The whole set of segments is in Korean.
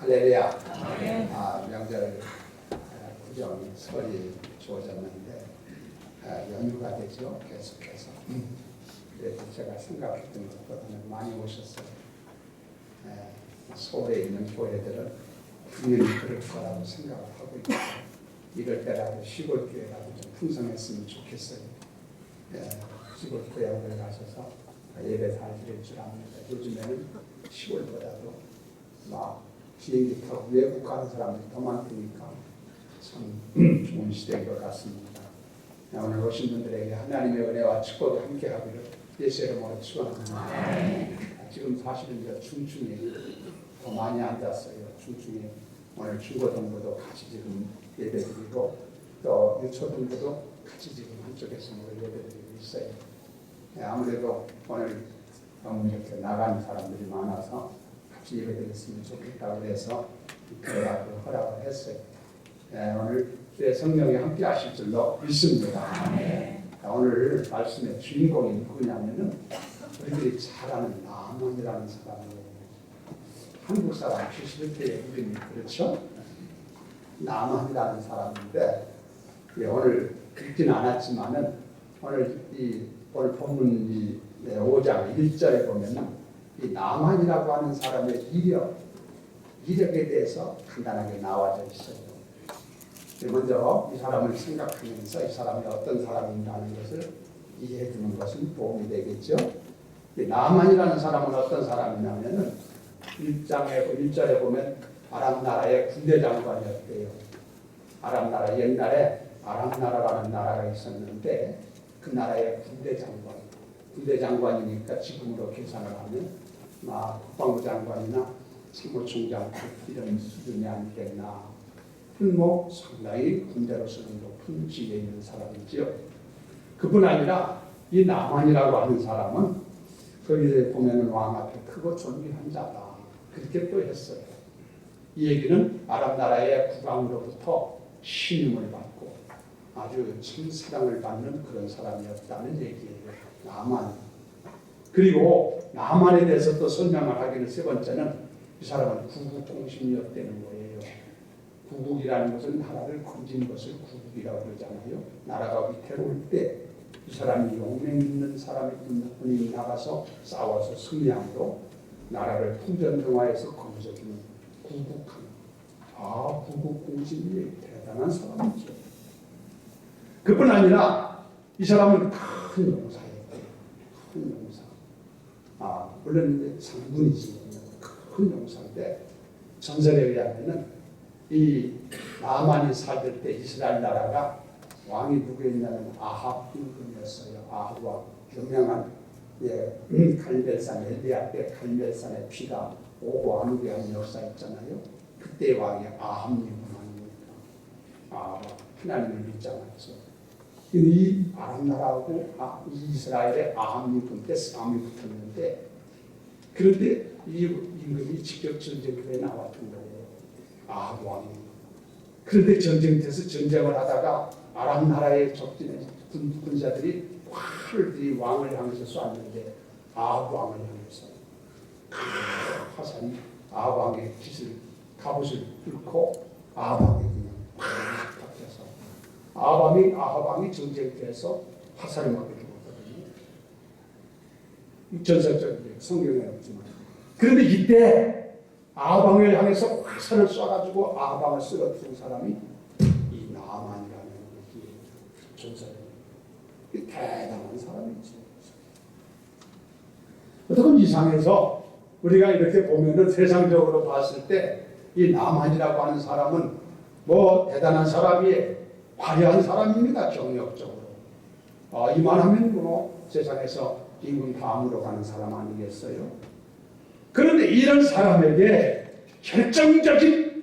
할렐루야. 명절 구정 설이 주어졌는데 연휴가 되죠. 계속해서. 그래서 제가 생각했던 것보다는 많이 오셨어요. 서울에 있는 교회들은 분명히 그럴 거라고 생각을 하고 있고, 이럴 때라도 시골 교회라도 좀 풍성했으면 좋겠어요. 시골 교회에 가셔서 예배 잘 드릴 줄 압니다. 요즘에는 시골보다도 막 비행기 타고 외국 가는 사람들이 더 많으니까 참 좋은 시대인 것 같습니다. 오늘 오신 분들에게 하나님의 은혜와 축복이 함께하기를 예수 이름으로 축원합니다. 지금 사실은 이제 중충에 더 많이 앉았어요. 중충에 오늘 중고등부도 같이 지금 예배드리고 또 유초등부도 같이 지금 한쪽에서 예배드리고 있어요. 아무래도 오늘 너무 이렇게 나가는 사람들이 많아서 같이 예배드렸으면 좋겠다고 해서 허락을 했어요. 오늘 주의 성령이 함께 하실 줄로 믿습니다. 오늘 말씀의 주인공이 누구냐면은 우리들이 잘 아는 나만이라는 사람이에요. 한국 사람 71대 우리는 그렇죠? 나만이라는 사람인데 오늘 읽지는 않았지만은 오늘 본문 5장 1절에 보면은 이 나만이라고 하는 사람의 이력에 대해서 간단하게 나와져 있어요. 먼저 이 사람을 생각하면서 이 사람이 어떤 사람인가는 것을 이해해 주는 것은 도움이 되겠죠. 이 나만이라는 사람은 어떤 사람이냐면은 1절에 보면 아람 나라의 군대 장관이었대요. 아람 나라 옛날에 아람 나라라는 나라가 있었는데 그 나라의 군대 장관이니까 지금으로 계산을 하면 국방부 장관이나 참모총장 이런 수준이 아니겠나. 상당히 군대로서는 높은 지위에 있는 사람이지요. 그뿐 아니라 이 나만이라고 하는 사람은 거기에 보면은 왕 앞에 크고 존귀한 자다. 그렇게 또 했어요. 이 얘기는 아랍 나라의 국왕으로부터 신임을 받고 아주 참 사랑을 받는 그런 사람이었다는 얘기예요. 나만. 그리고 나만에 대해서 또 설명을 하기는 세 번째는 이 사람은 구국공신이었다는 거예요. 구국이라는 것은 나라를 건진 것을 구국이라고 그러잖아요. 나라가 위태로울 때 이 사람이 용맹 있는 사람이 나가서 싸워서 승리함으로 나라를 풍전등화해서 건져주는 구국함. 구국공신이 대단한 사람이죠. 그뿐 아니라 이 사람은 큰 용사였대요. 큰 용사. 물론 장군이지 큰 용사인데 전설에 의하면은 이 나만이 살던 때 이스라엘 나라가 왕이 누구였냐면 아합 임금이었어요. 아합 왕. 유명한 갈멜산 엘리야 때 갈멜산의 피가 오고 안 오게 한 역사 있잖아요. 그때 왕이 아합 임금 아닙니까? 하나님을 믿지 않았죠. 이 아랍 나라하고 이스라엘의 아합 임금 때 싸움이 붙었는데 그런데 이 임금이 직접 전쟁터에 나왔던 거예요. 아합 왕이. 그런데 전쟁터에서 전쟁을 하다가 아랍 나라의 적진의 군사들이 활을 왕을 향해서 쐈는데 아합 왕을 향해서 화살이 아합 왕의 갑옷을 뚫고 아합 왕이 그냥 팍 박혀서 아합 왕이 전쟁터에서 화살을 맞게 죽었거든요. 전설적이에요. 성경에 없지만. 그런데 이때 아합 왕을 향해서 화살을 쏴가지고 아합 왕을 쓰러뜨린 사람이 이 나만이라는 전설이에요. 대단한 사람이지. 어떤 이상해서 우리가 이렇게 보면은 세상적으로 봤을 때 이 나만이라고 하는 사람은 대단한 사람이에요. 화려한 사람입니다. 경력적으로. 이만하면 세상에서 임금 다음으로 가는 사람 아니겠어요? 그런데 이런 사람에게 결정적인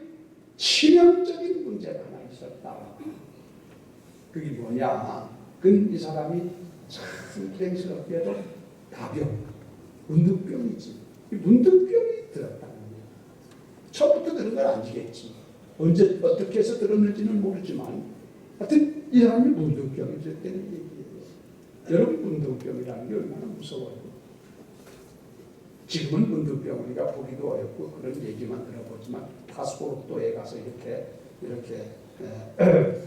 치명적인 문제가 하나 있었다. 그게 뭐냐? 이 사람이 참 불행스럽게도 다병, 문득병이지. 이 문득병이 들었다는 거예요. 처음부터 들은 건 아니겠지. 언제 어떻게 해서 들었는지는 모르지만 하여튼 이 사람이 문득병이 들었다는 얘기예요. 여러분 문득병이라는 게 얼마나 무서워요. 지금은 문둥병 우리가 보기도 어렵고 그런 얘기만 들어보지만 다소록도에 가서 이렇게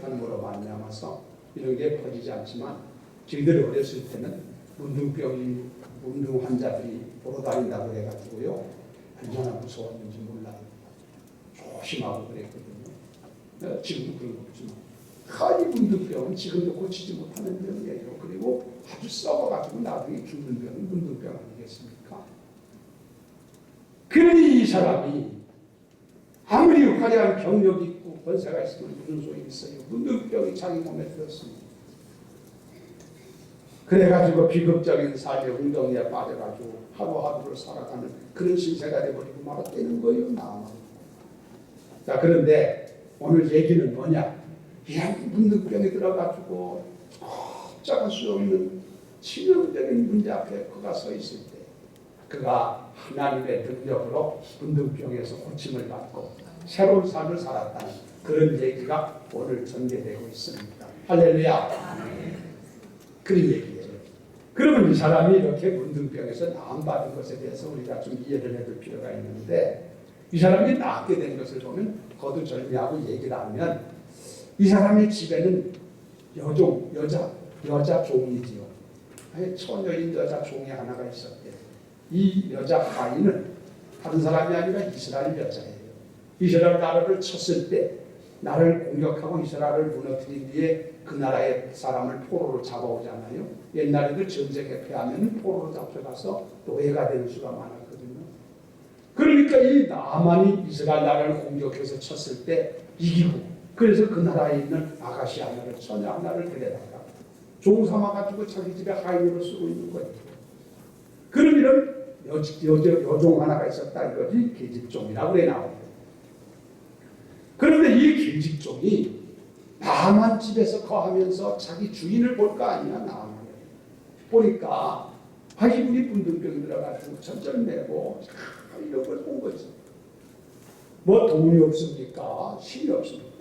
한무로 말미암아서 이런 게 퍼지지 않지만 저희들이 어렸을 때는 문둥 환자들이 보러 다닌다고 해가지고요 얼마나 무서웠는지 몰라요. 조심하고 그랬거든요. 지금도 그런 거 없지만 이 문둥병은 지금도 고치지 못하는 병이에요. 그리고 아주 썩어가지고 나중에 죽는 병은 문둥병 아니겠습니까? 그러니 이 사람이 아무리 화려한 경력이 있고 권세가 있으면 무슨 소용이 있어요. 문둥병이 자기 몸에 들었습니다. 그래가지고 비극적인 삶의 웅덩이에 빠져가지고 하루하루를 살아가는 그런 신세가 돼버리고 말았다는 거예요. 나만. 자, 그런데 오늘 얘기는 뭐냐? 이런 문둥병에 들어가지고 쫓아갈 수 없는 치명적인 문제 앞에 그가 서 있을 때 그가 하나님의 능력으로 문둥병에서 고침을 받고 새로운 삶을 살았다는 그런 얘기가 오늘 전개되고 있습니다. 할렐루야. 그런 얘기예요. 그러면 이 사람이 이렇게 문둥병에서 나음받은 것에 대해서 우리가 좀 이해를 해둘 필요가 있는데 이 사람이 낫게 된 것을 보면 거두절미하고 얘기를 하면 이 사람의 집에는 여자 종이지요. 처녀인 여자 종이 하나가 있었대요. 이 여자 하인은 다른 사람이 아니라 이스라엘 여자예요. 이스라엘 나라를 쳤을 때 나라를 공격하고 이스라엘을 무너뜨린 뒤에 그 나라의 사람을 포로로 잡아오잖아요. 옛날에도 전쟁에 패하면 포로로 잡혀가서 노예가 되는 수가 많았거든요. 그러니까 이 나만이 이스라엘 나라를 공격해서 쳤을 때 이기고 그래서 그 나라에 있는 아가씨 하나를 처녀 하나를 데려다가 종 삼아가지고 자기 집에 하인으로 쓰고 있는 거예요. 그런 이런 여종 하나가 있었다 이거지 계집종이라고 그래 나오는 거예요. 그런데 이 계집종이 나만 집에서 거하면서 자기 주인을 볼 거 아니야. 나만 보니까 이분이 문둥병이 들어가지고 천절내고 이런 걸 본 거지. 뭐 돈이 없습니까? 힘이 없습니까?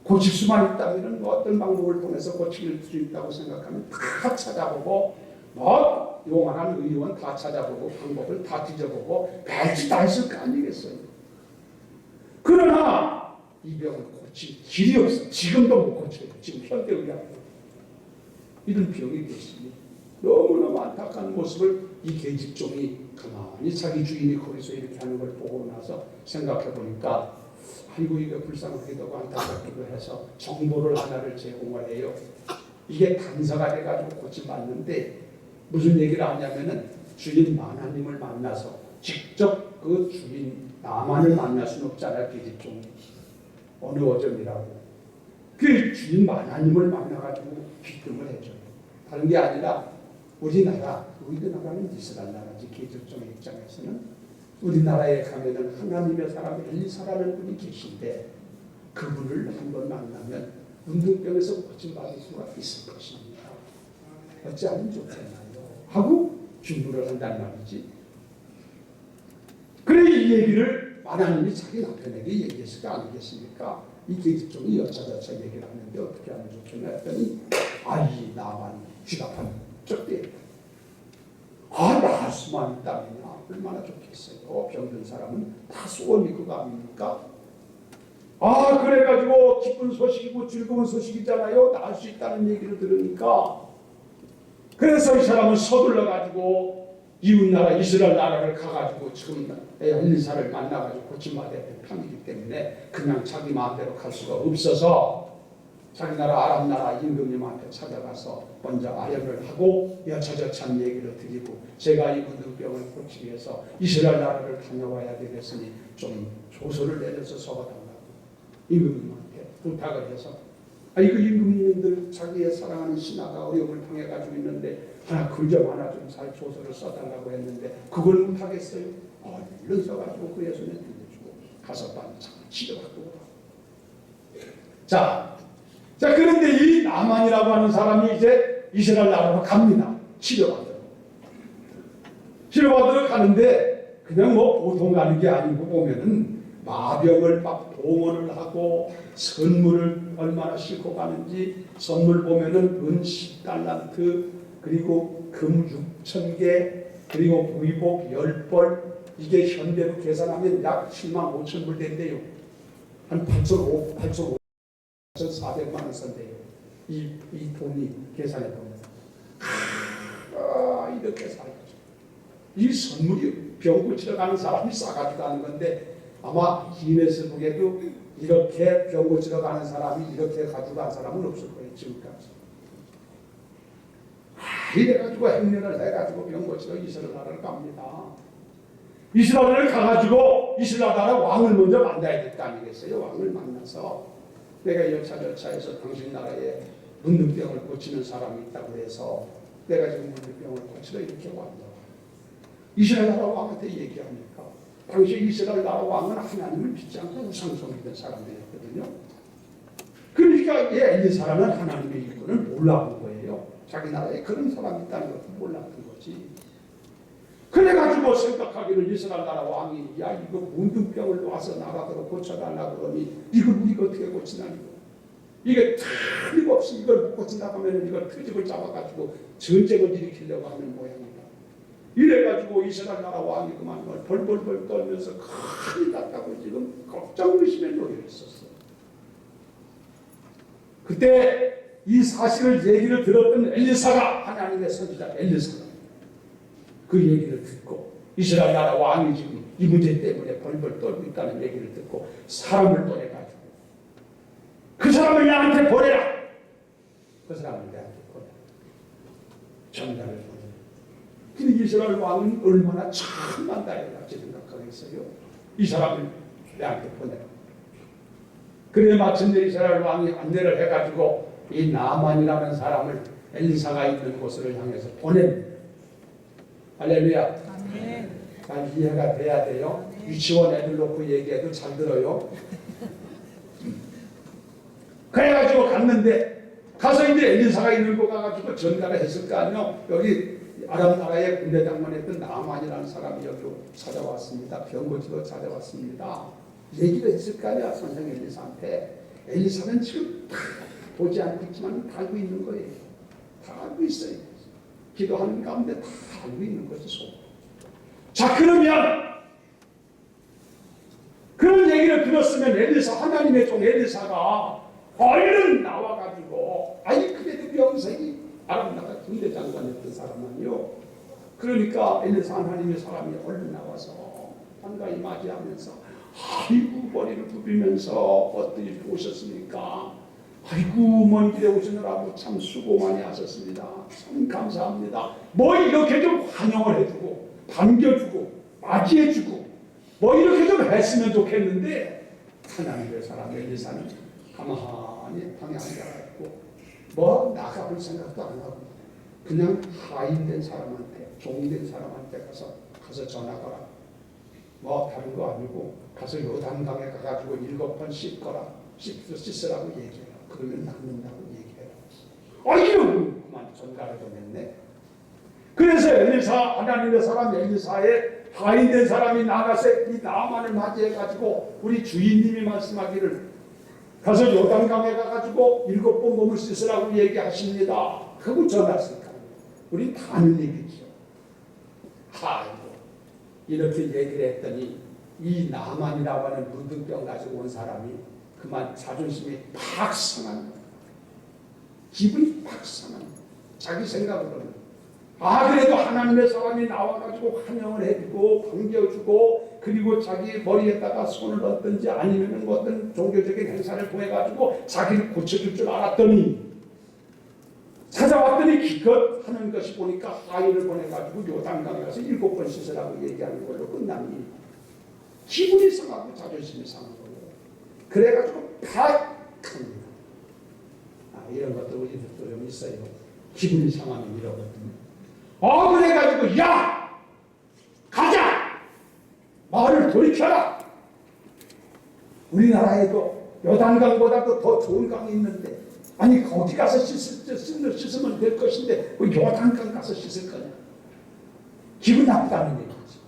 고칠 수만 있다면 뭐 어떤 방법을 통해서 고칠 수 있다고 생각하면 다 찾아보고 뭐 용안한 의원 다 찾아보고 방법을 다 뒤져보고 별짓 다 했을 거 아니겠어요. 그러나 이 병을 고칠 길이 없어. 지금도 못 고쳐요. 지금 현대의학으로 이런 병이 계십니다. 너무너무 안타까운 모습을 이 계집종이 가만히 자기 주인이 거기서 이렇게 하는 걸 보고 나서 생각해 보니까 아이고 이거 불쌍하기도 하고 안타깝기도 해서 정보를 하나를 제공을 해요. 이게 단서가 돼가지고 고침받는데 무슨 얘기를 하냐면은 주인 마나님을 만나서 직접 그 주인 나만을 만날 수는 없잖아요. 계집종이 어느 어점이라고 그 주인 마나님을 만나가지고 귀뜸을 해줘요. 다른 게 아니라 우리나라는 이스라엘 나라지. 계집종의 입장에서는 우리나라에 가면은 하나님의 사람 엘리사라는 분이 계신데 그분을 한번 만나면 문둥병에서 고침받을 수가 있을 것입니다. 어찌 하면 좋겠나요? 하고 준비를 한단 말이지. 그래 이 얘기를 하나님이 자기 남편에게 얘기했을 거 아니겠습니까? 이 계집종이 여차저차 얘기를 하는데 어떻게 하면 좋겠나 했더니 이 나만 쥐갑한 쪽대 나을 수만 있다면 얼마나 좋겠어요. 병든 사람은 다 소원이 그거 아닙니까? 그래가지고 기쁜 소식이고 즐거운 소식이잖아요. 나을 수 있다는 얘기를 들으니까 그래서 이 사람은 서둘러가지고 이웃나라 이스라엘 나라를 가가지고 지금 엘리사를 만나가지고 고침받아야 될 편이기 때문에 그냥 자기 마음대로 갈 수가 없어서 자기 나라 아람 나라 임금님한테 찾아가서 먼저 아련을 하고 여차저차한 얘기를 드리고 제가 이 문둥병을 고치기 위해서 이스라엘 나라를 다녀와야 되겠으니 좀 조서를 내려서 적어달라고 임금님한테 부탁을 해서 이거 임금님들 자기의 사랑하는 신하가 어려움을 당해가지고 있는데 글 좀 하나 좀 잘 조서를 써달라고 했는데 그걸 못하겠어요. 얼른 써가지고 그의 손에 빌려주고 가서 빨리 치료받고 자 그런데 이 나만이라고 하는 사람이 이제 이스라엘 나라로 갑니다. 치료받으러 가는데 그냥 뭐 보통 가는 게 아니고 보면은 마병을 막 봉헌을 하고 선물을 얼마나 싣고 가는지 선물 보면은 은 10달란트 그리고 금 6,000개 그리고 구이복 10벌, 이게 현대로 계산하면 약 7만 5천 불 된대요. 한 8천 4백만 원 선대요. 이 돈이 계산해 보면. 이렇게 살죠. 이 선물이 병 고치러 가는 사람이 싸가지고 가는 건데, 아마 기내스 북에도 이렇게 병 고치러 가는 사람이 이렇게 가지고 간 사람은 없을 거예요, 지금까지. 이래가지고 행렬을 해가지고 병 고치러 이스라엘 나라를 갑니다. 이스라엘을 가가지고 이스라엘 나라 왕을 먼저 만나야 될 거 아니겠어요? 왕을 만나서 내가 여차저차해서 당신 나라에 문둥병을 고치는 사람이 있다고 해서 내가 지금 문둥병을 고치러 이렇게 왔다. 이스라엘 나라 왕한테 얘기합니까? 당시 이스라엘 나라 왕은 하나님을 믿지 않고 우상성 믿는 사람들이었거든요. 그러니까 엘리사라는 하나님의 일꾼을 몰라본 거예요. 자기 나라에 그런 사람이 있다는 것도 몰랐던 거지. 그래가지고 생각하기를 이스라엘 나라 왕이 야 이거 문둥병을 와서 나라대로 고쳐달라고 그러니 이걸 우리가 어떻게 고치나 이게 틀림없이 이걸 못 고친다고 하면 이걸 트집을 잡아가지고 전쟁을 일으키려고 하는 모양이다. 이래가지고 이스라엘 나라 왕이 그만 벌벌벌 떨면서 큰일 났다고 지금 걱정의심에 놓여 있었어. 그때 이 사실을 얘기를 들었던 엘리사가, 하나님의 선지자 엘리사가 그 얘기를 듣고 이스라엘 나라 왕이 지금 이 문제 때문에 벌벌 떨고 있다는 얘기를 듣고 사람을 보내가지고 그 사람을 나한테 보내라. 그 사람을 나한테 보내라. 전달을 보내라. 근데 이스라엘 왕은 얼마나 천만 다리를 같이 생각하겠어요? 이 사람을 나한테 보내라. 그래 마침내 이스라엘 왕이 안내를 해가지고 이 나만이라는 사람을 엘리사가 있는 곳을 향해서 보냅니다. 할렐루야. 잘 이해가 돼야 돼요. 유치원 애들 놓고 얘기해도 잘 들어요. 그래가지고 갔는데 가서 이제 엘리사가 있는 곳 가가지고 전가를 했을 거 아니요. 여기 아람 나라의 군대 장관했던 나만이라는 사람이 여기로 찾아왔습니다. 병 고치러 찾아왔습니다. 얘기를 했을 거 아니야 선생 엘리사한테. 엘리사는 지금 다 보지 않고 있지만 다 알고 있는 거예요. 다 알고 있어요. 기도하는 가운데 다 알고 있는 거지 속. 자 그러면 그런 얘기를 들었으면 엘리사 하나님의 종 엘리사가 얼른 나와가지고 아니 그래도 명색이 아람 나라 군대 장관이었던 사람 아니요. 그러니까 엘리사 하나님의 사람이 얼른 나와서 반가이 맞이하면서 아이고 머리를 굽히면서 어떻게 오셨습니까? 아이고 먼 길에 오시느라고 참 수고 많이 하셨습니다. 참 감사합니다. 뭐 이렇게 좀 환영을 해주고 반겨주고 맞이해주고 뭐 이렇게 좀 했으면 좋겠는데 하나님의 사람 엘리사는 가만히 방에 앉아있고 뭐 나가볼 생각도 안 하고 그냥 하인된 사람한테 종된 사람한테 가서 전화가라. 뭐 다른 거 아니고 가서 요단강에 가가지고 7번 씻으라고 얘기해라. 그러면 낫는다고 얘기해라. 아이고 그만 전가를 좀 했네. 그래서 엘리사 하나님의 사람 엘리사의 하인된 사람이 나가서 이 나만을 맞이해가지고 우리 주인님이 말씀하기를 가서 요단강에 가가지고 7번 몸을 씻으라고 얘기하십니다. 그거 전했을까? 우리 다 아는 얘기죠. 아이고 이렇게 얘기를 했더니 이 나만이라고 하는 문둥병 가지고 온 사람이 그만 자존심이 팍 상한 거예요. 기분이 팍 상한 거예요. 자기 생각으로는 그래도 하나님의 사람이 나와가지고 환영을 해주고 반겨주고 그리고 자기 머리에다가 손을 얻든지 아니면 어떤 종교적인 행사를 통해가지고 자기를 고쳐줄 줄 알았더니 찾아왔더니 기껏 하는 것이 보니까 하인을 보내가지고 요단강에 가서 7번 씻으라고 얘기하는 걸로 끝나니 기분이 상하고 자존심이 상한 거예요. 그래가지고 팍합니다. 이런 것도 우리들도 좀 있어요. 기분이 상하면 이러거든요. 그래가지고 야 가자 말을 돌이켜라. 우리나라에도 요단강보다도 더 좋은 강이 있는데 아니 거기 가서 씻으면 될 것인데 왜 요단강 가서 씻을 거냐. 기분 나쁘다는 얘기지.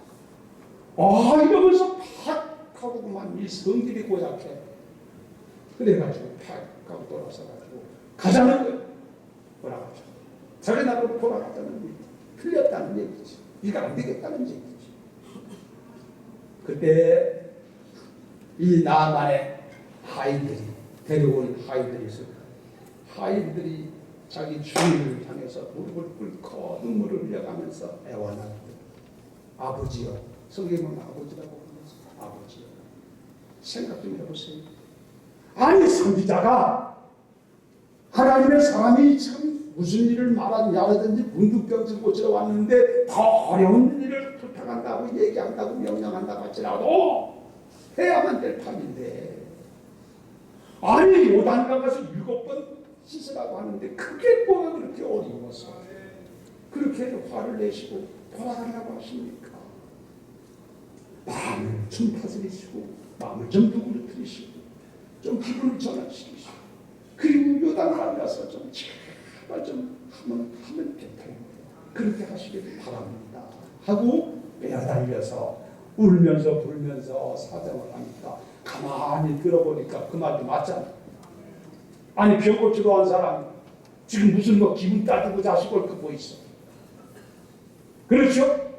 이러면서 팍 하고 그만 이 성질이 고약해. 그래가지고 팍 하고 돌아서가지고 가자는 거예요. 돌아가자. 자기 나라로 돌아갔다는 얘기. 틀렸다는 얘기지. 이거 안 되겠다는 얘기지. 그때 이 나만의 하인들이 데려온 하인들이 있을 거예요. 하인들이 자기 주인을 향해서 무릎을 꿇고 눈물을 흘려가면서 애원하는 아버지요. 성경은 아버지라고 불렀어요. 아버지요. 생각 좀 해보세요. 아니 선지자가 하나님의 사람이 참 무슨 일을 말하든지 문득병을 고치러 왔는데 더 어려운 일을 부탁한다고 얘기한다고 명령한다고 할지라도 해야만 될 판인데 아니 요단강 가서 7번 씻으라고 하는데 그게 뭐가 그렇게 어려워서 그렇게 화를 내시고 돌아가려고 하십니까? 마음을 좀 다스리시고 마음을 좀 누그러뜨리시고 좀 기분을 전환시키시고 그리고 요단강 가서 좀 제발 좀 하면 괜찮아요. 그렇게 하시길 바랍니다 하고 매달려서 울면서 불면서 사정을 하니까 가만히 들어보니까 그 말도 맞잖아. 아니 병 고치러 온 사람 지금 무슨 뭐 기분 따지고 자식을 끄고 있어. 그렇죠?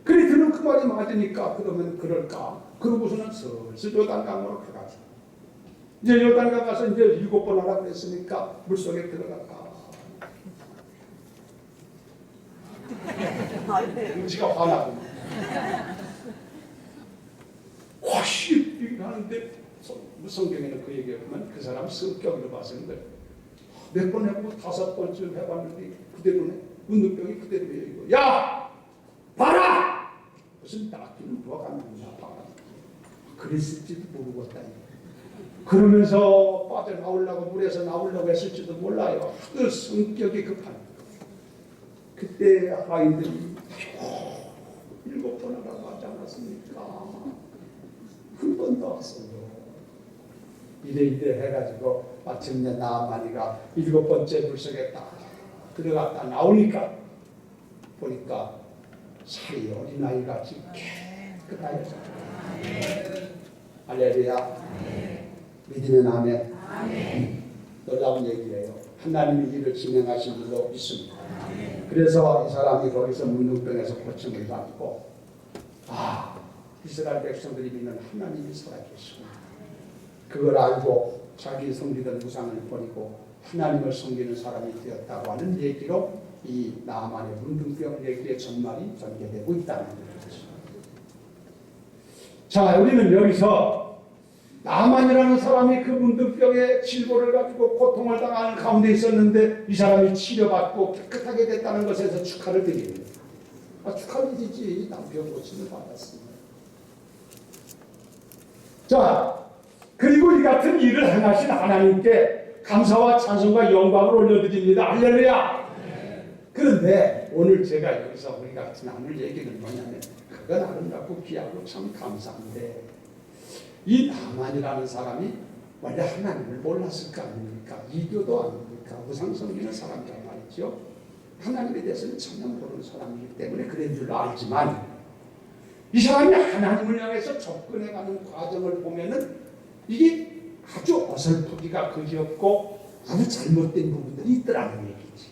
그래 들은 그 말이 맞으니까 그러면 그럴까? 그러고서는 슬슬 요단강으로 가가지고 이제 요단강 가서 이제 7번 하라 그랬으니까 물속에 들어갈까? 지가 화나고 화시 하는데 성경에는 그 얘기하면 그 사람 성격으로 봐서는 거예요. 몇 번 해보고 5번쯤 해봤는데 그대로네. 문득병이 그대로예요. 야! 봐라! 무슨 낙기는 누가 갔느냐 봐라. 그랬을지도 모르겠다. 그러면서 빠져나오려고 물에서 나오려고 했을지도 몰라요. 그 성격이 급한 그때 하인들이 7번 하라고 하지 않았습니까? 한 번 더 왔어요. 이래 해가지고 마침내 나아만이가 7번째 물속에 딱 들어갔다 나오니까 보니까 살이 어린아이같이 깨끗하게 할렐루야. 믿으면 아멘. 놀라운 얘기예요. 하나님이 일을 진행하신 줄로 믿습니다. 그래서 이 사람이 거기서 문둥병에서 고침을 받고 이스라엘 백성들이 믿는 하나님이 살아계시고 그걸 알고 자기 섬기던 우상을 버리고 하나님을 섬기는 사람이 되었다고 하는 얘기로 이 나만의 문둥병 얘기의 전말이 전개되고 있다는 거죠. 자, 우리는 여기서 나만이라는 사람이 그 문둥병의 질고를 가지고 고통을 당하는 가운데 있었는데 이 사람이 치료받고 깨끗하게 됐다는 것에서 축하를 드립니다. 축하드리지. 남편 고침을 받았습니다. 자, 그리고 이 같은 일을 행하신 하나님께 감사와 찬송과 영광을 올려드립니다. 할렐루야. 그런데 오늘 제가 여기서 우리 같이 나눌 얘기는 뭐냐면 그건 아름답고 귀하고 참 감사한데 이 나만이라는 사람이 원래 하나님을 몰랐을 거 아닙니까? 이교도 아닙니까? 우상 섬기는 사람이란 말이죠. 하나님에 대해서는 전혀 모르는 사람이기 때문에 그런 줄 알지만 이 사람이 하나님을 향해서 접근해가는 과정을 보면은 이게 아주 어설프기가 그지없고 아주 잘못된 부분들이 있더라는 얘기지.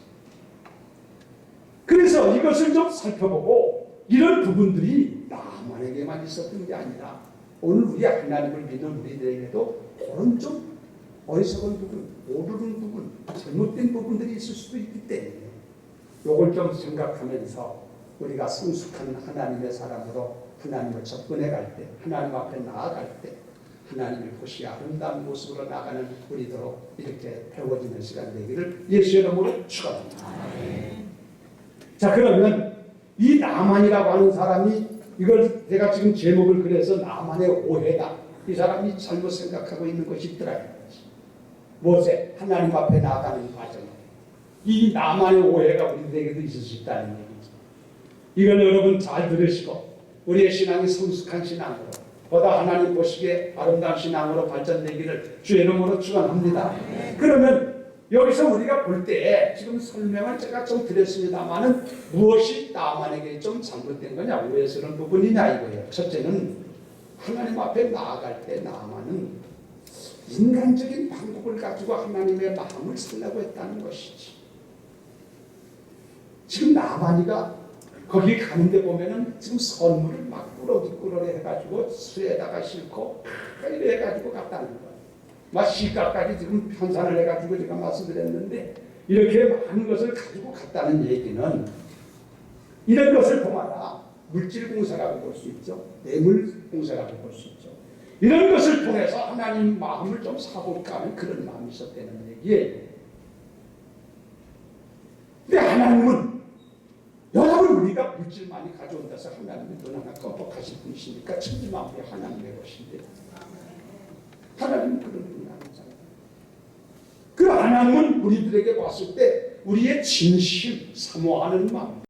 그래서 이것을 좀 살펴보고 이런 부분들이 나만에게만 있었던 게 아니라 오늘 우리 하나님을 믿는 우리들에게도 그런 좀 어리석은 부분, 모르는 부분, 잘못된 부분들이 있을 수도 있기 때문에 이걸 좀 생각하면서 우리가 성숙한 하나님의 사람으로 하나님을 접근해 갈 때, 하나님 앞에 나아갈 때 하나님의 보시 아름다운 모습으로 나가는 우리도록 이렇게 배워지는 시간 되기를 예수의 이름으로 축원합니다. 자, 그러면 이 나만이라고 하는 사람이 이걸 제가 지금 제목을 그래서 나만의 오해다. 이 사람이 잘못 생각하고 있는 것이 있더라고요. 무엇에? 하나님 앞에 나아가는 과정. 이 나만의 오해가 우리들에게도 있을 수 있다는 얘기죠. 이걸 여러분 잘 들으시고 우리의 신앙이 성숙한 신앙으로 보다 하나님 보시기에 아름다운 신앙으로 발전되기를 주의 이름으로 축원합니다. 그러면 여기서 우리가 볼 때 지금 설명을 제가 좀 드렸습니다만은 무엇이 나만에게 좀 잘못된 거냐, 오해스러운 부분이냐 이거예요. 첫째는 하나님 앞에 나아갈 때 나만은 인간적인 방법을 가지고 하나님의 마음을 살려고 했다는 것이지. 지금 나만이가 거기 가는데 보면은 지금 선물을 막 꾸러기 해가지고 수에다가 싣고 이래 해가지고 갔다는 거예요. 막 시가까지 지금 편산을 해가지고 제가 말씀드렸는데 이렇게 많은 것을 가지고 갔다는 얘기는 이런 것을 통하여 물질 공사라고 볼 수 있죠. 뇌물 공사라고 볼 수 있죠. 이런 것을 통해서 하나님 마음을 좀 사볼까 하는 그런 마음이 있었다는 얘기예요. 근데 하나님은 여러분 우리가 물질 많이 가져온다 해서 하나님이 눈 하나 껌뻑하신 분이시니까 천지만물이 하나님의 것인데 하나님은 그런 분이 아니잖아요. 그 하나님은 우리들에게 봤을 때 우리의 진심 사모하는 마음,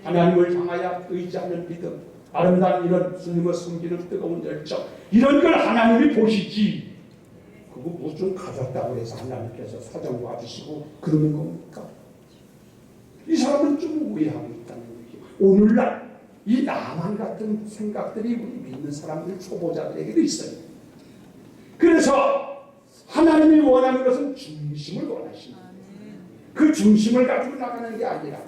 하나님을 향하여 의지하는 믿음, 아름다운 이런 주님을 섬기는 뜨거운 열정, 이런 걸 하나님이 보시지 그거 무슨 가졌다고 해서 하나님께서 사정 봐주시고 그러는 겁니까? 이 사람은 좀 오해하고 있다는 얘기예요. 오늘날 이 나만 같은 생각들이 우리 믿는 사람들 초보자들에게도 있어요. 그래서 하나님이 원하는 것은 중심을 원하십니다. 그 중심을 가지고 나가는 게 아니라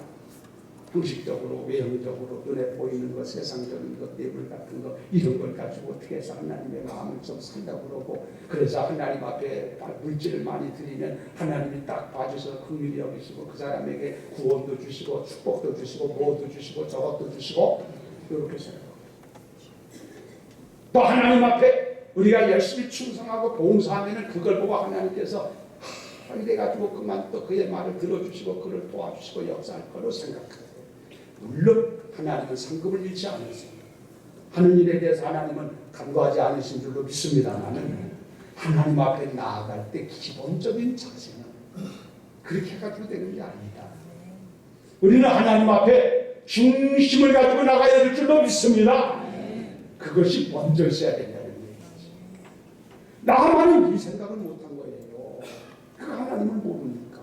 형식적으로 외형적으로 눈에 보이는 것, 세상적인 것, 뇌물 같은 것 이런 걸 가지고 어떻게 해서 하나님의 마음을 좀 산다고 그러고 그래서 하나님 앞에 물질을 많이 드리면 하나님이 딱 봐줘서 긍휼히 여기시고 그 사람에게 구원도 주시고 축복도 주시고 뭐도 주시고 저것도 주시고 이렇게 생각하고 또 하나님 앞에 우리가 열심히 충성하고 봉사하면 그걸 보고 하나님께서 이래가지고 그만 또 그의 말을 들어주시고 그를 도와주시고 역사할 거로 생각해요. 물론 하나님은 상급을 잃지 않으세요. 하는 일에 대해서 하나님은 간과하지 않으신 줄로 믿습니다만 하나님 앞에 나아갈 때 기본적인 자세는 그렇게 해가지고 되는 게 아니다. 우리는 하나님 앞에 중심을 가지고 나가야 될 줄로 믿습니다. 그것이 먼저 있어야 된다는 얘기죠. 나만은 이 생각을 못한 거예요. 그 하나님을 모르니까.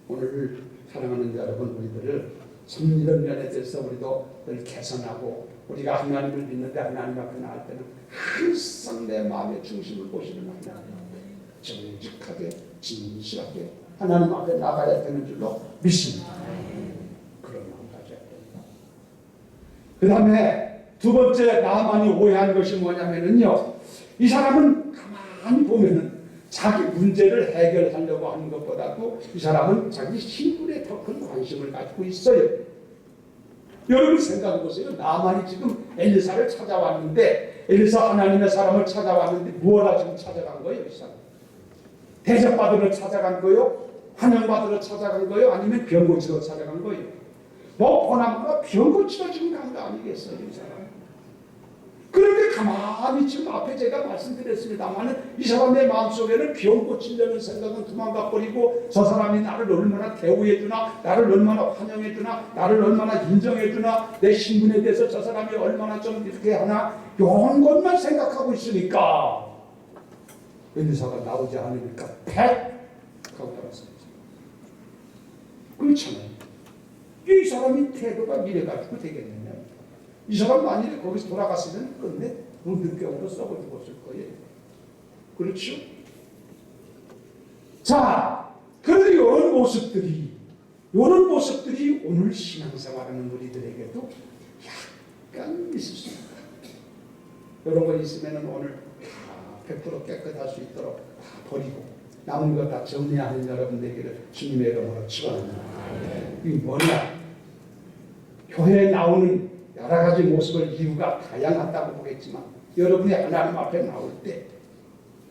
오늘 사랑하는 여러분 우리들을 이런 면에 대해서 우리도 늘 개선하고 우리가 하나님을 믿는데 하나님 앞에 나갈 때는 항상 내 마음의 중심을 보시는 하나님 정직하게 진실하게 하나님 앞에 나가야 되는 줄로 믿습니다. 그런 마음 가져야 됩니다. 그 다음에 두 번째 나만이 오해한 것이 뭐냐면요, 이 사람은 가만히 보면은 자기 문제를 해결하려고 하는 것보다도 이 사람은 자기 신분에 더 큰 관심을 가지고 있어요. 여러분 생각해 보세요. 나만이 지금 엘리사를 찾아왔는데 엘리사 하나님의 사람을 찾아왔는데 무엇라 지금 찾아간 거예요? 이 사람 대접받으러 찾아간 거요? 환영받으러 찾아간 거요? 아니면 병 고치러 찾아간 거예요? 뭐 보나마나 병 고치러 지금 간 거 아니겠어요? 이 사람. 그런데 가만히 지금 앞에 제가 말씀드렸습니다만 이 사람의 마음속에는 병 고치려는 생각은 도망가버리고 저 사람이 나를 얼마나 대우해주나, 나를 얼마나 환영해주나, 나를 얼마나 인정해주나, 내 신분에 대해서 저 사람이 얼마나 좀 이렇게 하나 이런 것만 생각하고 있으니까 엘리사가 나오지 않으니까 팩 하고 돌아섰죠. 그렇잖아요. 이 사람이 태도가 이래가지고 되겠느냐. 이 사람 만일에 거기서 돌아갔으면 끝내 문득병으로 썩어 죽었을 거예요. 그렇죠? 자, 그런데 이런 모습들이 오늘 신앙생활하는 우리들에게도 약간 있을 수 있다. 이런 거 있으면 오늘 다 100% 깨끗할 수 있도록 다 버리고 남은 거 다 정리하는 여러분들에게 주님의 이름으로 축원합니다. 이게 뭐냐? 교회에 나오는 여러 가지 모습을 이유가 다양하다고 보겠지만 여러분이 하나님 앞에 나올 때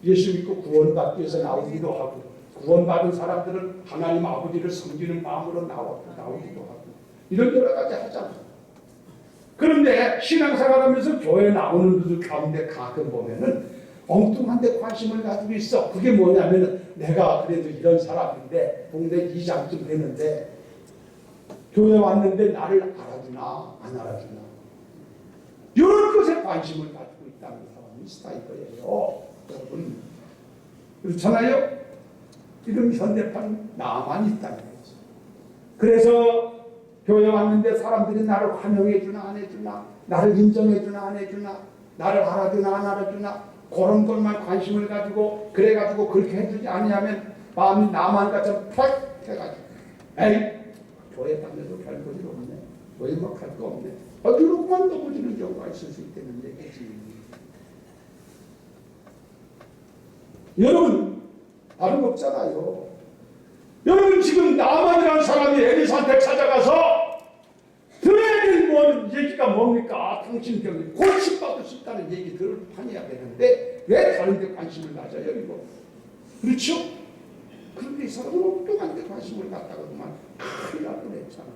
예수 믿고 구원받기 위해서 나오기도 하고 구원받은 사람들은 하나님 아버지를 섬기는 마음으로 나오기도 하고 이런 여러 가지 하잖아요. 그런데 신앙생활하면서 교회 나오는 분들 가운데 가끔 보면은 엉뚱한 데 관심을 가지고 있어. 그게 뭐냐면은 내가 그래도 이런 사람인데 동네 이장쯤 되는데 교회 왔는데 나를 알아주나 안 알아주나 이런 것에 관심을 가지고 있다는 사람이 있다 이거예요. 여러분 그렇잖아요. 이런 현대판 나만 있다는 거죠. 그래서 교회 왔는데 사람들이 나를 환영해주나 안 해주나, 나를 인정해주나 안 해주나, 나를 알아주나 안 알아주나 그런 것만 관심을 가지고 그래가지고 그렇게 해주지 아니하면 마음이 나만 같이 팍 해가지고 에이 교회 다녀도 별 볼일 없네. 외막할 거 없네. 어디로만 넘어지는 경우가 있을 수 있다는 얘기지. 여러분 다른 거 없잖아요. 여러분 지금 나만이라는 사람이 엘리사한테 찾아가서 들어야 될 뭐 얘기가 뭡니까? 당신 병이 고침받을 수 있다는 얘기들을 판해야 되는데 왜 다른 데 관심을 가져요 이거? 그렇죠? 그런데 이 사람은 엉뚱한 데 관심을 갖다가만 큰일 날 뻔했잖아.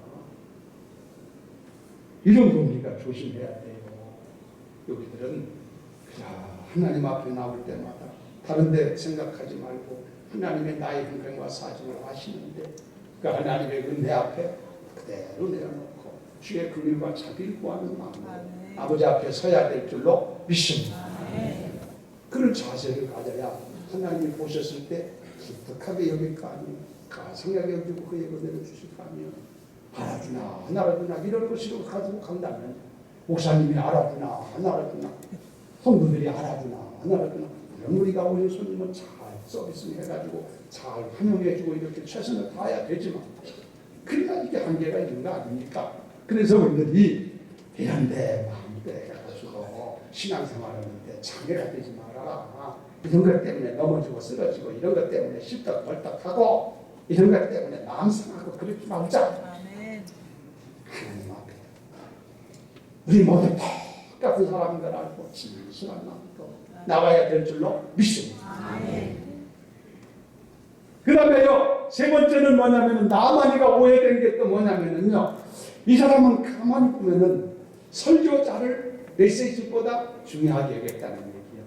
이런 거 우리가 조심해야 돼요. 여기들은 하나님 앞에 나올 때마다 다른 데 생각하지 말고 하나님의 나의 형편과 사정을 아시는데 그 하나님의 은혜 앞에 그대로 내려놓고 주의 긍휼과 자비를 구하는 마음으로 아버지 앞에 서야 될 줄로 믿습니다. 그런 자세를 가져야 하나님이 보셨을 때 기특하게 여길 거 아니에요. 가성하게 여기고 그의 은혜를 주실 거 아니에요. 알아주나 안 알아주나 이런 것으로 가지고 간다면 목사님이 알아주나 안 알아주나 성도들이 알아주나 안 알아주나 우리가 오는 손님은 잘 서비스 해가지고 잘 환영해주고 이렇게 최선을 다해야 되지만 그러나 이게 한계가 있는 거 아닙니까? 그래서 우리들이 이런데 마음대로 해가지고 신앙생활하는데 장애가 되지 마라. 이런 것 때문에 넘어지고 쓰러지고 이런 것 때문에 십덕벌떡하고 이런 것 때문에 마음 상하고 그러지 말자. 하나님 앞에 우리 모두 똑같은 사람인 걸 알고 진실한 마음으로 나가야 될 줄로 믿습니다. 그 다음에요 세 번째는 뭐냐면 나만이가 오해된 게 또 뭐냐면요 이 사람은 가만히 보면은 설교자를 메시지보다 중요하게 여겼다는 얘기예요.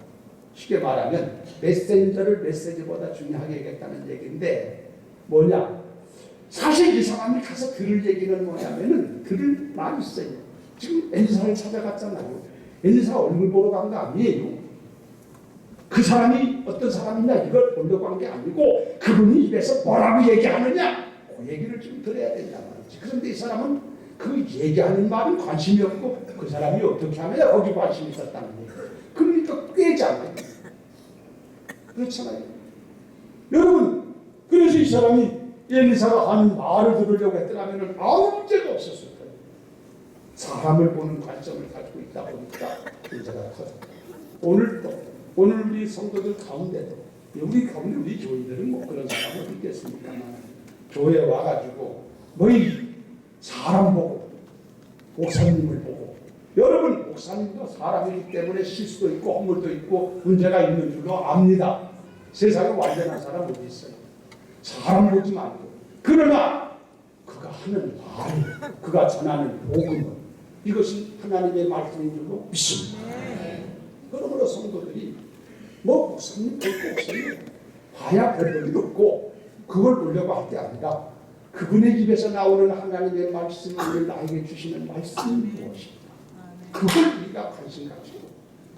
쉽게 말하면 메신저를 메시지보다 중요하게 여겼다는 얘기인데 뭐냐 사실 이 사람이 가서 들을 얘기는 뭐냐면은 들을 말이 있어요. 지금 엘리사를 찾아갔잖아요. 엘리사 얼굴 보러 간 거 아니에요. 그 사람이 어떤 사람이냐 이걸 보려고 한 게 아니고 그분이 입에서 뭐라고 얘기하느냐 그 얘기를 좀 들어야 된단 말이지. 그런데 이 사람은 그 얘기하는 말은 관심이 없고 그 사람이 어떻게 하느냐 거기 관심이 있었다는 얘기예요. 그러니까 꾀잖아요. 그렇잖아요. 여러분 그래서 이 사람이 엘리사가 하는 말을 들으려고 했더라면 아무 문제가 없었을 거예요. 사람을 보는 관점을 가지고 있다 보니까 문제가 터졌다. 오늘 우리 성도들 가운데도 우리 가운데 우리 교인들은 뭐 그런 사람은 있겠습니까만 교회에 와가지고 너희 사람 보고 목사님을 보고 여러분 목사님도 사람이기 때문에 실수도 있고 허물도 있고 문제가 있는 줄로 압니다. 세상에 완전한 사람 어디 있어요? 사람 보지 말고 그러나 그가 하는 말 그가 전하는 복음은 이것이 하나님의 말씀인 줄로 믿습니다. 그러므로 성도들이 뭐 목사님 볼 거 없어요. 봐야 별 일 없고 그걸 보려고 할 게 아니라 그분의 입에서 나오는 하나님의 말씀을 나에게 주시는 말씀이 무엇인가 그걸 우리가 관심 가지고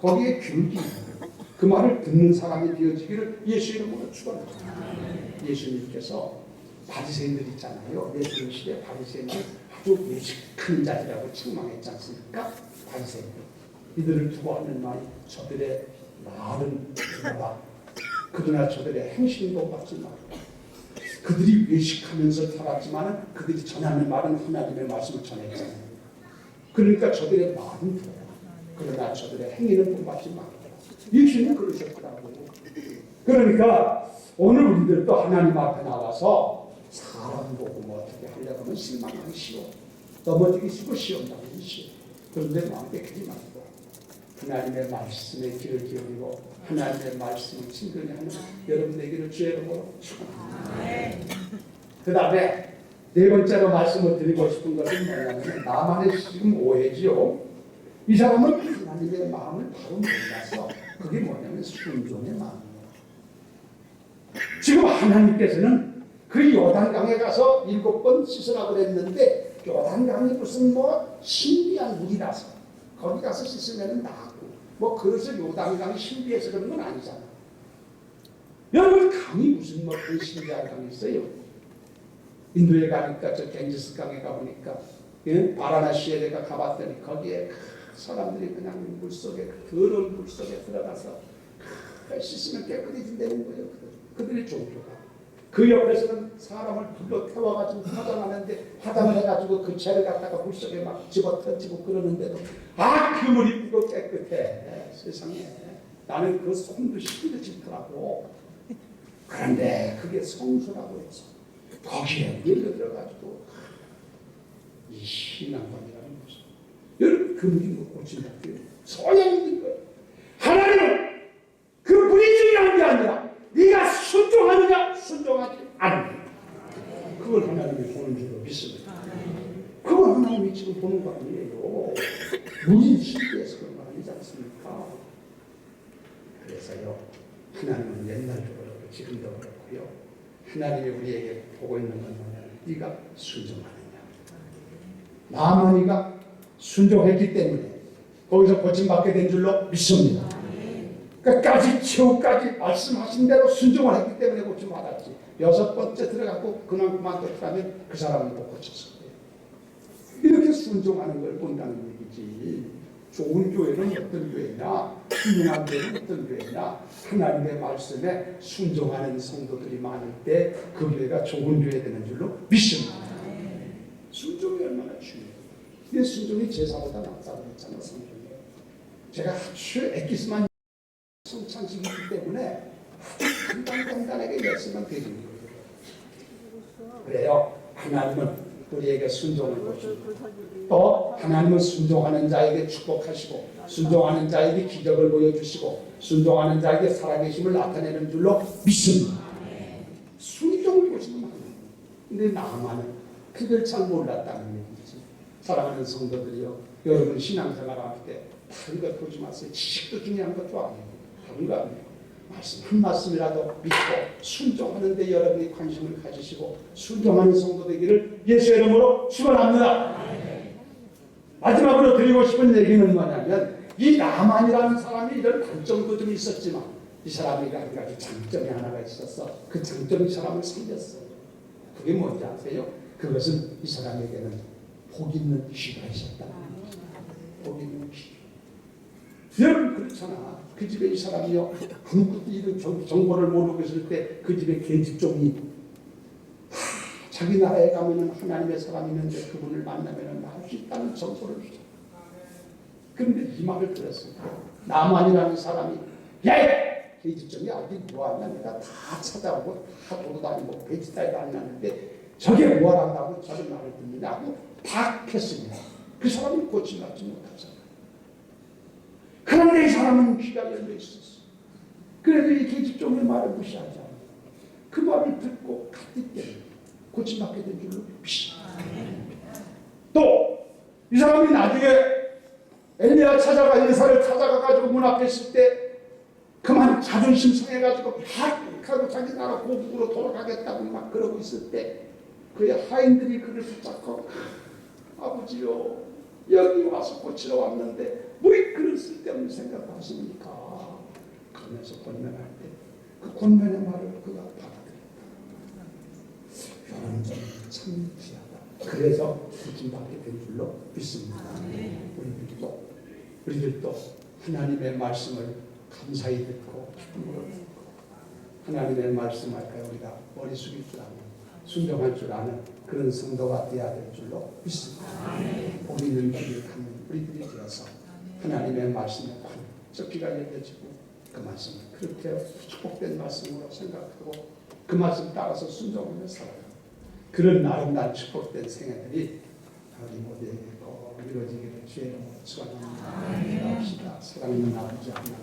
거기에 귀를 기울이고 그 말을 듣는 사람이 되어지기를 예수 이름으로 축원합니다. 예수님께서 바리새인들 있잖아요. 예수님 시대 바리새인들 아주 외식한 자들이라고 책망했지 않습니까? 바리새인들 이들을 두고 하는 말이 저들의 말은 들어라. 그러나 저들의 행실도 받지 마라. 그들이 외식하면서 살았지만 그들이 전하는 말은 하나님의 말씀을 전했잖아요. 그러니까 저들의 말은 들어라. 그러나 저들의 행위는 본받지 마라. 예수님 그러셨더라고요. 그러니까 오늘 우리들도 하나님 앞에 나와서 사람 보고 뭐 어떻게 하려고 하면 실망하기 쉬워. 넘어지기 쉬워. 나오기 쉬워. 그런데 마음 뺏기지 말고 하나님의 말씀에 귀를 기울이고 하나님의 말씀을 친근히 하는 여러분에게는 주의 이름으로 축원합니다. 그 다음에 네 번째로 말씀을 드리고 싶은 것은 뭐냐면 나만의 지금 오해지요. 이 사람은 하나님의 마음을 바로 몰라서 그게 뭐냐면 순종의 마음이에요. 지금 하나님께서는 그 요단강에 가서 7번 씻으라고 그랬는데 요단강이 무슨 뭐 신비한 물이라서 거기 가서 씻으면 나고 뭐 그래서 요단강이 신비해서 그런 건 아니잖아. 여러분 강이 무슨 뭐 그 신비한 강이 있어요. 인도에 가니까 저 갱지스 강에 가보니까 바라나시에 내가 가봤더니 거기에 사람들이 그냥 물속에 더러운 물속에 들어가서 씻으면 깨끗해진다는 거예요. 그들의 종교가 그 옆에서는 사람을 불러 태워가지고 화장하는데 화장을 해가지고 그 죄를 갖다가 물속에 막 집어 던지고 그러는데도 그 물이 이쁘고 깨끗해. 세상에 나는 그 손도 힘들지더라고. 그런데 그게 성수라고 해서 거기에 밀려 들어가지고 이 신앙관이라는 것은 여러분 그 물이 뭐 고친다. 소용이 있는 거예요. 하나님은 그 물이 중요한 게 아니라 네가 순종하느냐 순종하지 않느냐 그걸 하나님이 보는 줄로 믿습니다. 그걸 하나님이 지금 보는 거 아니에요. 물이 실제에서 그런 거 아니지 않습니까? 그래서요 하나님은 옛날도 그렇고 지금도 그렇고요 하나님이 우리에게 보고 있는 건 뭐냐면 네가 순종하느냐. 나아만이가 순종했기 때문에 거기서 고침받게 된 줄로 믿습니다. 끝까지 최후까지 말씀하신 대로 순종을 했기 때문에 고침받았지. 여섯 번째 들어가고 그만뒀다면 그 사람은 못 고쳤을 거예요. 이렇게 순종하는 걸 본다는 얘기지. 좋은 교회는 어떤 교회냐, 훌륭한 교회는 어떤 교회냐, 하나님의 말씀에 순종하는 성도들이 많을 때 그 교회가 좋은 교회 되는 줄로 믿습니다. 순종이 얼마나 중요해요. 이 순종이 제사보다 낫다고 했잖아요. 성경에. 제가 아주 엑기스만 성찬식이기 때문에 간단하게 말씀만 드리는 거예요. 그래요. 하나님은 우리에게 순종을 보시고 또 하나님은 순종하는 자에게 축복하시고 순종하는 자에게 기적을 보여주시고 순종하는 자에게 살아계심을 나타내는 줄로 믿습니다. 순종을 보시는 거예요. 근데 나만은 그걸 잘 몰랐다는 얘기지. 사랑하는 성도들이요. 여러분 신앙생활 할 때 다른 것 보지 마세요. 지식도 중요한 것도 아니에요. 다른 거 아니에요. 말씀 한 말씀이라도 믿고 순종하는 데 여러분이 관심을 가지시고 순종하는 성도 되기를 예수의 이름으로 축원합니다. 마지막으로 드리고 싶은 얘기는 뭐냐면 이 나만이라는 사람이 이런 단점도 좀 있었지만 이 사람이 한 가지 장점이 하나가 있었어. 그 장점이 이 사람을 살렸어요. 그게 뭔지 아세요? 그것은 이 사람에게는 복 있는 귀가 있었다. 복 있는 귀. 여러분 그렇잖아. 그 집에 이 사람이요 아무것도 이런 정보를 모르고 있을 때 그 집에 계집종이 자기 나라에 가면은 하나님의 사람이 있는데 그분을 만나면은 나올 수 있다는 정보를 주죠. 그런데 이 말을 들었어요. 나만이라는 사람이 계집종이 어디 뭐하냐 내가 다 찾아오고 다 돌아다니고 배지 따위도 안 났는데 저게 뭐한다고 저런 말을 듣느냐 하고 박했습니다. 그 사람이 고침받지 못하잖아. 그런데 이 사람은 귀가 열려 있었어. 그래도 이 계집종의 말을 무시하지 않아. 그 말을 듣고 갔기 때문에 고침받게 된 줄로 믿습니다. 또 이 사람이 나중에 엘리야 엘리사를 찾아가가지고 문 앞에 있을 때 그만 자존심 상해가지고 팍 하고 자기 나라 고국으로 돌아가겠다고 막 그러고 있을 때 그의 하인들이 그를 붙잡고 아버지요 여기 와서 고치러 왔는데 왜 그런 쓸데없는 생각을 하십니까? 그러면서 권면할 때 그 권면의 말을 그가 받아들였다. 여러분 참 귀하다. 그래서 구kim받게 된 줄로 믿습니다. 우리들도 하나님의 말씀을 감사히 듣고 기쁨으로 듣고 하나님의 말씀할까요? 우리가 머리 숙일 줄 아는 순종할 줄 아는 그런 성도가 되어야 될 줄로 믿습니다. 복 있는 길을 가는 우리들이 되어서 하나님의 말씀에 번쩍 귀가 열려지고 그 말씀을 그렇게 축복된 말씀으로 생각하고 그 말씀 따라서 순종하며 살아가는 그런 아름다운 축복된 생애들이 우리 모두에게 꼭 이루어지기를 주의 이름으로 축원합니다. 사랑하는 아버지 하나님